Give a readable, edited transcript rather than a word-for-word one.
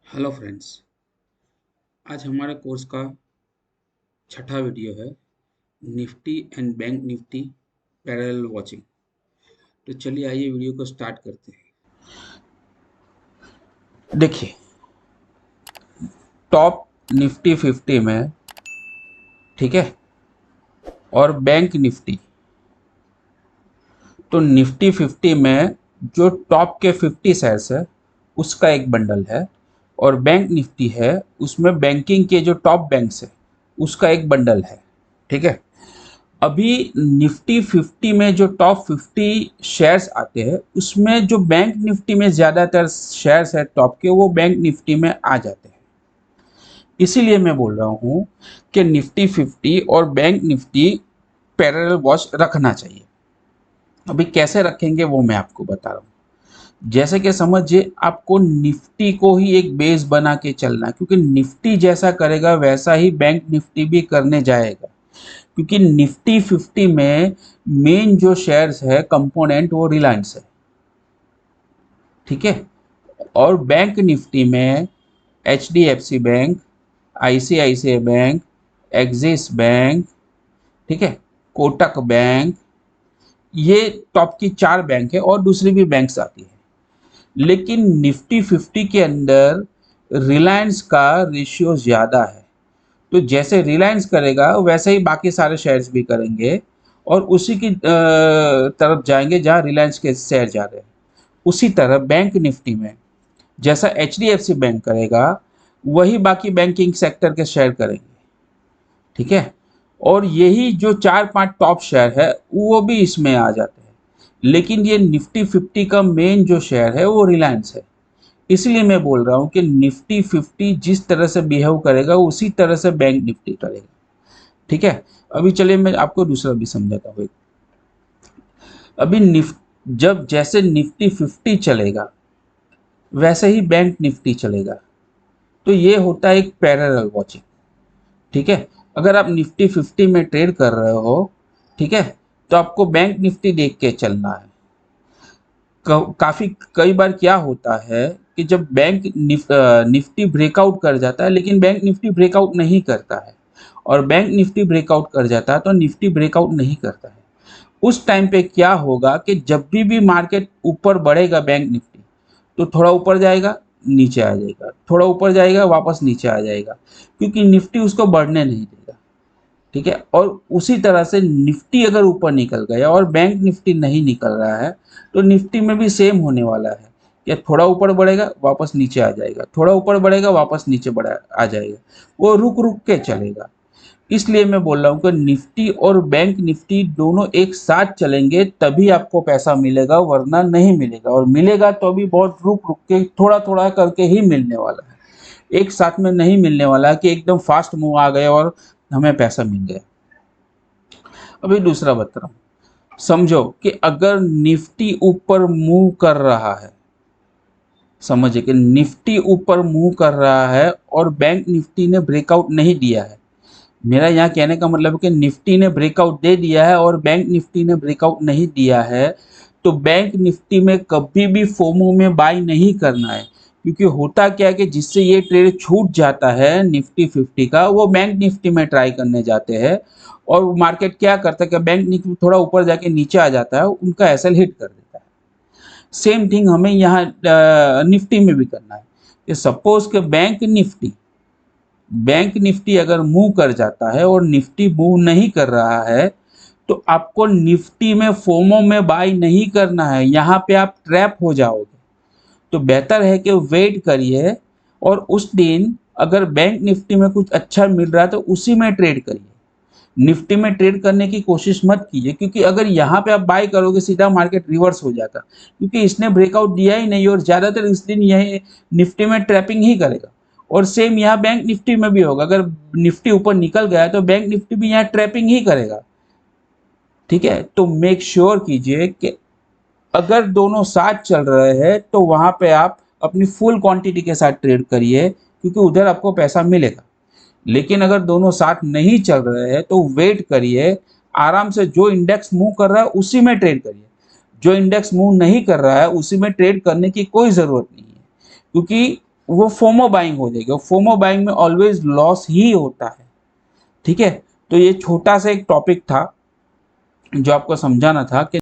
Hello friends. आज हमारे course का छठा वीडियो है Nifty and bank Nifty parallel watching. तो चलिए आइए वीडियो को स्टार्ट करते हैं। देखिए, टॉप निफ्टी 50 में, ठीक है, और बैंक निफ्टी। तो निफ्टी 50 में जो टॉप के 50 शेयर्स है उसका एक बंडल है, और बैंक निफ्टी है उसमें बैंकिंग के जो टॉप बैंक्स है उसका एक बंडल है। ठीक है। अभी निफ्टी 50 में जो टॉप 50 शेयर्स आते हैं उसमें जो बैंक निफ्टी में ज़्यादातर शेयर्स है टॉप के, वो बैंक निफ्टी में आ जाते हैं। इसीलिए मैं बोल रहा हूँ कि निफ्टी 50 और बैंक निफ्टी पैरेलल वॉच रखना चाहिए। अभी कैसे रखेंगे वो मैं आपको बता रहा हूँ। जैसे कि समझिए, आपको निफ्टी को ही एक बेस बना के चलना है, क्योंकि निफ्टी जैसा करेगा वैसा ही बैंक निफ्टी भी करने जाएगा। क्योंकि निफ्टी 50 में मेन जो शेयर्स है कंपोनेंट वो रिलायंस है। ठीक है। और बैंक निफ्टी में HDFC bank, ICICI bank, axis bank, ठीक है, कोटक बैंक, ये टॉप की 4 बैंक है और दूसरी भी बैंक्स आती है। लेकिन निफ्टी 50 के अंदर रिलायंस का रेशियो ज़्यादा है। तो जैसे रिलायंस करेगा वैसे ही बाकी सारे शेयर्स भी करेंगे और उसी की तरफ जाएंगे जहां रिलायंस के शेयर जा रहे हैं। उसी तरह बैंक निफ्टी में जैसा एचडीएफसी बैंक करेगा वही बाकी बैंकिंग सेक्टर के शेयर करेंगे। ठीक है। और यही जो 4-5 टॉप शेयर है वो भी इसमें आ जाते हैं। लेकिन ये निफ्टी 50 का मेन जो शेयर है वो रिलायंस है। इसलिए मैं बोल रहा हूँ कि निफ्टी 50 जिस तरह से बिहेव करेगा उसी तरह से बैंक निफ्टी करेगा। ठीक है। अभी चलिए मैं आपको दूसरा भी समझाता हूँ। अभी जब जैसे निफ्टी 50 चलेगा वैसे ही बैंक निफ्टी चलेगा। तो ये होता है एक पैरेलल वॉचिंग। ठीक है। अगर आप निफ्टी 50 में ट्रेड कर रहे हो, ठीक है, तो आपको बैंक निफ्टी देख के चलना है। काफी कई बार क्या होता है कि जब निफ्टी ब्रेकआउट कर जाता है लेकिन बैंक निफ्टी ब्रेकआउट नहीं करता है, और बैंक निफ्टी ब्रेकआउट कर जाता है तो निफ्टी ब्रेकआउट नहीं करता है। उस टाइम पे क्या होगा कि जब भी मार्केट ऊपर बढ़ेगा बैंक निफ्टी, तो थोड़ा ऊपर जाएगा, नीचे आ जाएगा, थोड़ा ऊपर जाएगा, वापस नीचे आ जाएगा, क्योंकि निफ्टी उसको बढ़ने नहीं देगा। ठीक है। और उसी तरह से निफ्टी अगर ऊपर निकल गया और बैंक निफ्टी नहीं निकल रहा है तो निफ्टी में भी सेम होने वाला है कि थोड़ा ऊपर बढ़ेगा वापस नीचे आ जाएगा, थोड़ा ऊपर बढ़ेगा वापस नीचे बढ़ा आ जाएगा। वो रुक रुक के चलेगा। इसलिए मैं बोल रहा हूँ कि निफ्टी और बैंक निफ्टी दोनों एक साथ चलेंगे तभी आपको पैसा मिलेगा, वरना नहीं मिलेगा। और मिलेगा तो भी बहुत रुक रुक के, थोड़ा थोड़ा करके ही मिलने वाला है। एक साथ में नहीं मिलने वाला कि एकदम फास्ट मूव आ गए और हमें पैसा मिल गया। अभी दूसरा बता रहा हूं। समझो कि अगर निफ्टी ऊपर मूव कर रहा है, समझिए कि निफ्टी ऊपर मूव कर रहा है और बैंक निफ्टी ने ब्रेकआउट नहीं दिया है। मेरा यहाँ कहने का मतलब है कि निफ्टी ने ब्रेकआउट दे दिया है और बैंक निफ्टी ने ब्रेकआउट नहीं दिया है, तो बैंक निफ्टी में कभी भी फोमो में बाई नहीं करना है। क्योंकि होता क्या है कि जिससे ये ट्रेड छूट जाता है निफ्टी 50 का, वो बैंक निफ्टी में ट्राई करने जाते हैं। और मार्केट क्या करता है कि बैंक निफ्टी थोड़ा ऊपर जाके नीचे आ जाता है, उनका एसएल हिट कर देता है। सेम थिंग हमें यहाँ निफ्टी में भी करना है कि सपोज के बैंक निफ्टी अगर मूव कर जाता है और निफ्टी मूव नहीं कर रहा है, तो आपको निफ्टी में फोमो में बाई नहीं करना है। यहाँ पे आप ट्रैप हो जाओगे। तो बेहतर है कि वेट करिए और उस दिन अगर बैंक निफ्टी में कुछ अच्छा मिल रहा है तो उसी में ट्रेड करिए। निफ्टी में ट्रेड करने की कोशिश मत कीजिए, क्योंकि अगर यहाँ पे आप बाय करोगे सीधा मार्केट रिवर्स हो जाता, क्योंकि इसने ब्रेकआउट दिया ही नहीं और ज़्यादातर इस दिन यह निफ्टी में ट्रैपिंग ही करेगा। और सेम यहाँ बैंक निफ्टी में भी होगा। अगर निफ्टी ऊपर निकल गया तो बैंक निफ्टी भी यहाँ ट्रैपिंग ही करेगा। ठीक है। तो मेक श्योर कीजिए कि अगर दोनों साथ चल रहे हैं तो वहां पे आप अपनी फुल क्वांटिटी के साथ ट्रेड करिए, क्योंकि उधर आपको पैसा मिलेगा। लेकिन अगर दोनों साथ नहीं चल रहे हैं तो वेट करिए, आराम से जो इंडेक्स मूव कर रहा है उसी में ट्रेड करिए। जो इंडेक्स मूव नहीं कर रहा है उसी में ट्रेड करने की कोई ज़रूरत नहीं है, क्योंकि वो फोमो बाइंग हो जाएगी। फोमो बाइंग में ऑलवेज लॉस ही होता है। ठीक है, तो ये छोटा सा एक टॉपिक था जो आपको समझाना था कि